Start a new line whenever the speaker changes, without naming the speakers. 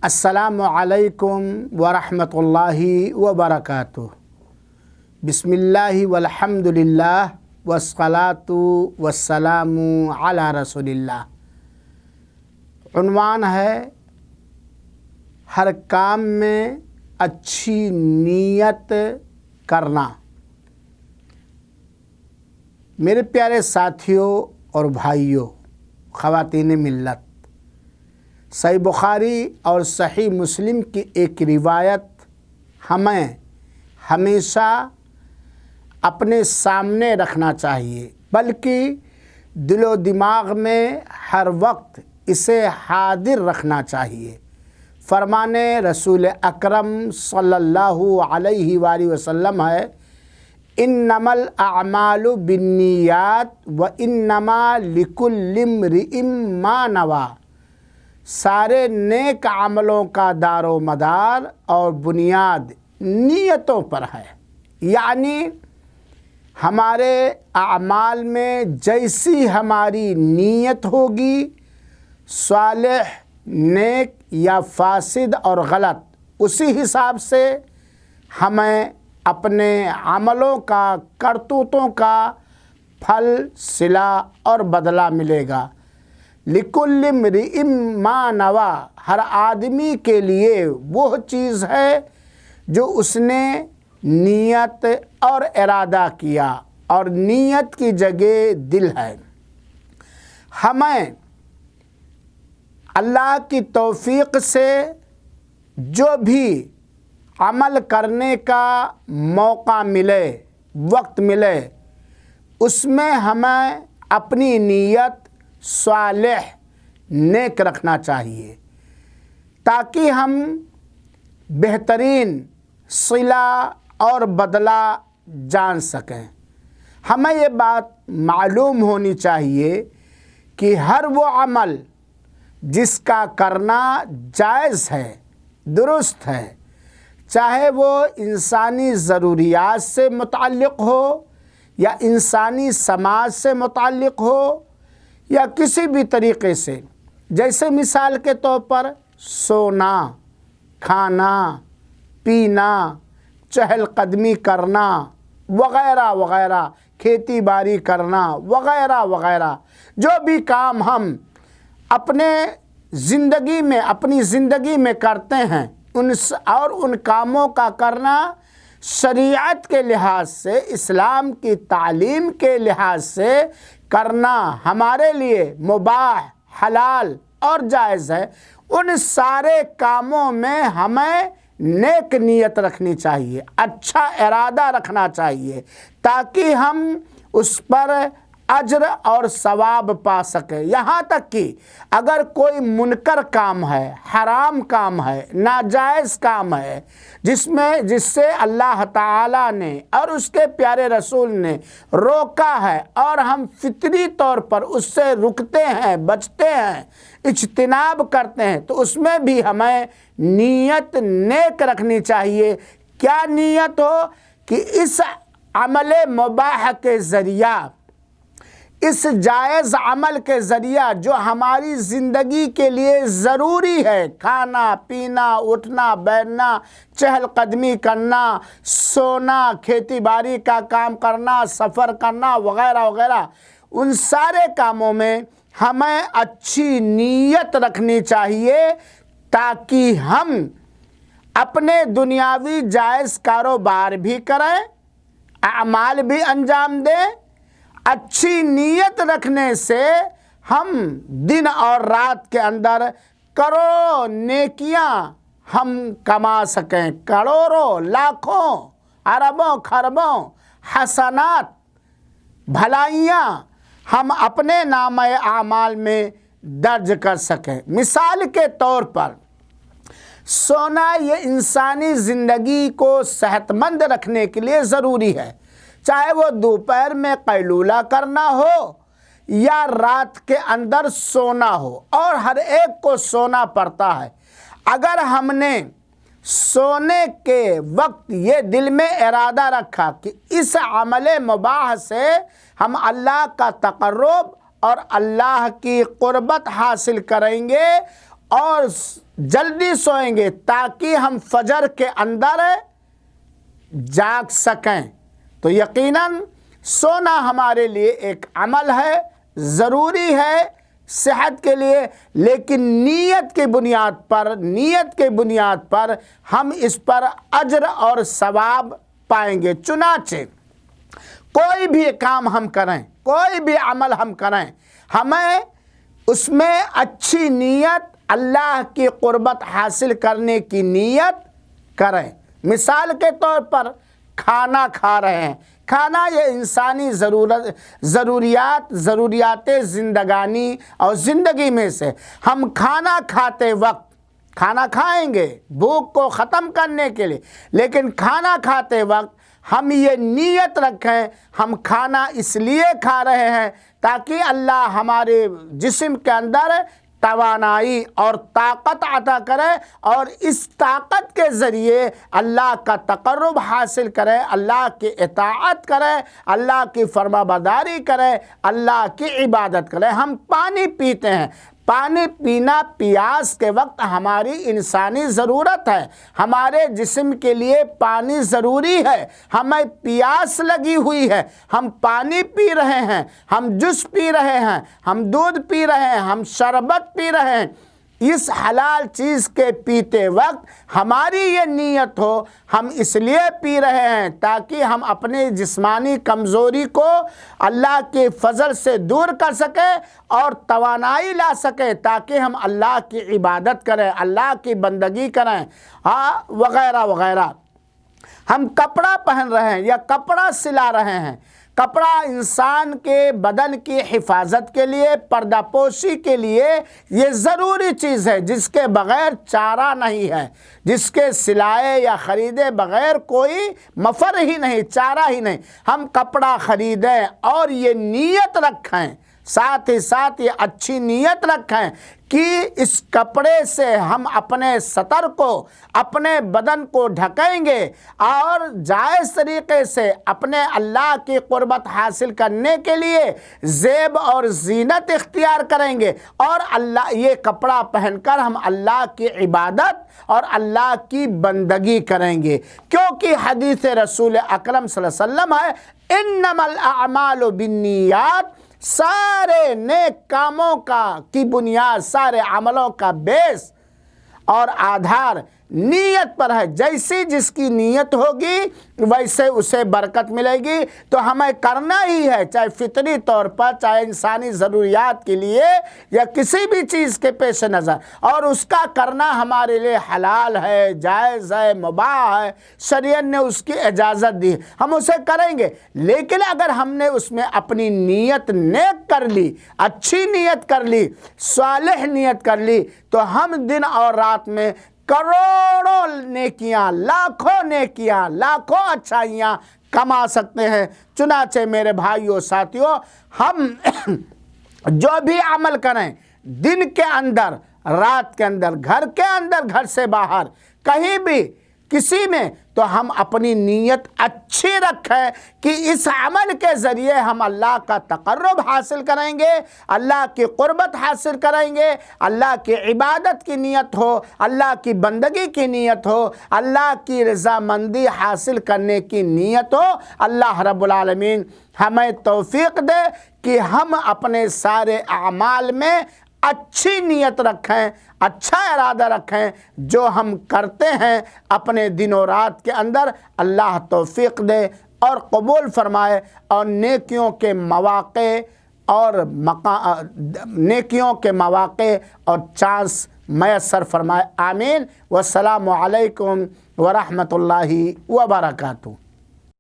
السلام علیکم ورحمۃ اللہ وبرکاتہ۔ بسم اللہ والحمد للہ والصلاۃ والسلام علی رسول اللہ۔ عنوان ہے ہر کام میں اچھی نیت کرنا۔ میرے پیارے ساتھیوں اور بھائیوں، خواتین ملت، صحیح بخاری اور صحیح مسلم کی ایک روایت ہمیں ہمیشہ اپنے سامنے رکھنا چاہیے، بلکہ دل و دماغ میں ہر وقت اسے حاضر رکھنا چاہیے۔ فرمان رسول اکرم صلی اللہ علیہ وآلہ وسلم ہے، انما الاعمال بالنیات وانما لکل امرئ ما نوی۔ سارے نیک عملوں کا دار و مدار اور بنیاد نیتوں پر ہے، یعنی ہمارے اعمال میں جیسی ہماری نیت ہوگی، صالح، نیک یا فاسد اور غلط، اسی حساب سے ہمیں اپنے عملوں کا، کرتوتوں کا پھل، صلہ اور بدلہ ملے گا۔ لِكُلِّ امْرِئٍ مَّا نَوَىٰ، ہر آدمی کے لیے وہ چیز ہے جو اس نے نیت اور ارادہ کیا، اور نیت کی جگہ دل ہے۔ ہمیں اللہ کی توفیق سے جو بھی عمل کرنے کا موقع ملے، وقت ملے، اس میں ہمیں اپنی نیت صالح، نیک رکھنا چاہیے، تاکہ ہم بہترین صلہ اور بدلہ جان سکیں۔ ہمیں یہ بات معلوم ہونی چاہیے کہ ہر وہ عمل جس کا کرنا جائز ہے، درست ہے، چاہے وہ انسانی ضروریات سے متعلق ہو یا انسانی سماج سے متعلق ہو یا کسی بھی طریقے سے، جیسے مثال کے طور پر سونا، کھانا، پینا، چہل قدمی کرنا وغیرہ وغیرہ، کھیتی باڑی کرنا وغیرہ وغیرہ، جو بھی کام ہم اپنی زندگی میں کرتے ہیں، ان کاموں کا کرنا شریعت کے لحاظ سے، اسلام کی تعلیم کے لحاظ سے کرنا ہمارے لیے مباح، حلال اور جائز ہے۔ ان سارے کاموں میں ہمیں نیک نیت رکھنی چاہیے، اچھا ارادہ رکھنا چاہیے، تاکہ ہم اس پر اجر اور ثواب پا سکیں۔ یہاں تک کہ اگر کوئی منکر کام ہے، حرام کام ہے، ناجائز کام ہے، جس سے اللہ تعالیٰ نے اور اس کے پیارے رسول نے روکا ہے، اور ہم فطری طور پر اس سے رکتے ہیں، بچتے ہیں، اجتناب کرتے ہیں، تو اس میں بھی ہمیں نیت نیک رکھنی چاہیے۔ کیا نیت ہو کہ اس عمل مباح کے ذریعہ، اس جائز عمل کے ذریعہ جو ہماری زندگی کے لیے ضروری ہے، کھانا، پینا، اٹھنا، بیٹھنا، چہل قدمی کرنا، سونا، کھیتی باڑی کا کام کرنا، سفر کرنا وغیرہ وغیرہ، ان سارے کاموں میں ہمیں اچھی نیت رکھنی چاہیے، تاکہ ہم اپنے دنیاوی جائز کاروبار بھی کریں، اعمال بھی انجام دیں۔ اچھی نیت رکھنے سے ہم دن اور رات کے اندر کروڑوں نیکیاں ہم کما سکیں، کروڑوں، لاکھوں، اربوں، خربوں حسنات، بھلائیاں ہم اپنے نامہ اعمال میں درج کر سکیں۔ مثال کے طور پر سونا یہ انسانی زندگی کو صحت مند رکھنے کے لیے ضروری ہے، چاہے وہ دوپہر میں قیلولہ کرنا ہو یا رات کے اندر سونا ہو، اور ہر ایک کو سونا پڑتا ہے۔ اگر ہم نے سونے کے وقت یہ دل میں ارادہ رکھا کہ اس عمل مباح سے ہم اللہ کا تقرب اور اللہ کی قربت حاصل کریں گے اور جلدی سوئیں گے تاکہ ہم فجر کے اندر جاگ سکیں، تو یقیناً سونا ہمارے لیے ایک عمل ہے، ضروری ہے صحت کے لیے، لیکن نیت کی بنیاد پر ہم اس پر اجر اور ثواب پائیں گے۔ چنانچہ کوئی بھی کام ہم کریں، کوئی بھی عمل ہم کریں، ہمیں اس میں اچھی نیت، اللہ کی قربت حاصل کرنے کی نیت کریں۔ مثال کے طور پر کھانا کھا رہے ہیں، کھانا یہ انسانی ضروریات زندگانی اور زندگی میں سے، ہم کھانا کھاتے وقت کھانا کھائیں گے بھوک کو ختم کرنے کے لیے، لیکن کھانا کھاتے وقت ہم یہ نیت رکھیں ہم کھانا اس لیے کھا رہے ہیں تاکہ اللہ ہمارے جسم کے اندر توانائی اور طاقت عطا کرے اور اس طاقت کے ذریعے اللہ کا تقرب حاصل کرے، اللہ کی اطاعت کرے، اللہ کی فرما برداری کرے، اللہ کی عبادت کرے۔ ہم پانی پیتے ہیں، پانی پینا پیاس کے وقت ہماری انسانی ضرورت ہے، ہمارے جسم کے لیے پانی ضروری ہے، ہمیں پیاس لگی ہوئی ہے، ہم پانی پی رہے ہیں، ہم جوس پی رہے ہیں، ہم دودھ پی رہے ہیں، ہم شربت پی رہے ہیں۔ اس حلال چیز کے پیتے وقت ہماری یہ نیت ہو ہم اس لیے پی رہے ہیں تاکہ ہم اپنی جسمانی کمزوری کو اللہ کے فضل سے دور کر سکیں اور توانائی لا سکیں تاکہ ہم اللہ کی عبادت کریں، اللہ کی بندگی کریں، وغیرہ وغیرہ۔ ہم کپڑا پہن رہے ہیں یا کپڑا سلا رہے ہیں، کپڑا انسان کے بدن کی حفاظت کے لیے، پردہ پوشی کے لیے یہ ضروری چیز ہے جس کے بغیر چارہ نہیں ہے، جس کے سلائے یا خریدے بغیر کوئی مفر ہی نہیں، چارہ ہی نہیں۔ ہم کپڑا خریدیں اور یہ نیت رکھیں، ساتھ ہی ساتھ یہ اچھی نیت رکھیں کہ اس کپڑے سے ہم اپنے سطر کو، اپنے بدن کو ڈھکیں گے اور جائز طریقے سے اپنے اللہ کی قربت حاصل کرنے کے لیے زیب اور زینت اختیار کریں گے، اور اللہ یہ کپڑا پہن کر ہم اللہ کی عبادت اور اللہ کی بندگی کریں گے، کیونکہ حدیث رسول اکرم صلی اللہ علیہ وسلم ہے انما الاعمال بالنیات، سارے نیک کاموں کی بنیاد، سارے عملوں کا بیس اور آدھار نیت پر ہے۔ جیسی جس کی نیت ہوگی ویسے اسے برکت ملے گی، تو ہمیں کرنا ہی ہے، چاہے فطری طور پر، چاہے انسانی ضروریات کے لیے یا کسی بھی چیز کے پیش نظر، اور اس کا کرنا ہمارے لیے حلال ہے، جائز ہے، مباح ہے، شریعت نے اس کی اجازت دی، ہم اسے کریں گے۔ لیکن اگر ہم نے اس میں اپنی نیت نیک کر لی، اچھی نیت کر لی، صالح نیت کر لی، تو ہم دن اور رات میں کروڑوں نیکیاں، لاکھوں اچھائیاں کما سکتے ہیں۔ چنانچہ میرے بھائیوں ساتھیوں، ہم جو بھی عمل کریں دن کے اندر، رات کے اندر، گھر کے اندر، گھر سے باہر، کہیں بھی کسی میں، تو ہم اپنی نیت اچھی رکھیں کہ اس عمل کے ذریعے ہم اللہ کا تقرب حاصل کریں گے، اللہ کی قربت حاصل کریں گے، اللہ کی عبادت کی نیت ہو، اللہ کی بندگی کی نیت ہو، اللہ کی رضامندی حاصل کرنے کی نیت ہو۔ اللہ رب العالمین ہمیں توفیق دے کہ ہم اپنے سارے اعمال میں اچھی نیت رکھیں، اچھا ارادہ رکھیں، جو ہم کرتے ہیں اپنے دن و رات کے اندر اللہ توفیق دے اور قبول فرمائے، اور نیکیوں کے مواقع اور چانس میسر فرمائے۔ آمین۔ والسلام علیکم ورحمۃ اللہ وبرکاتہ۔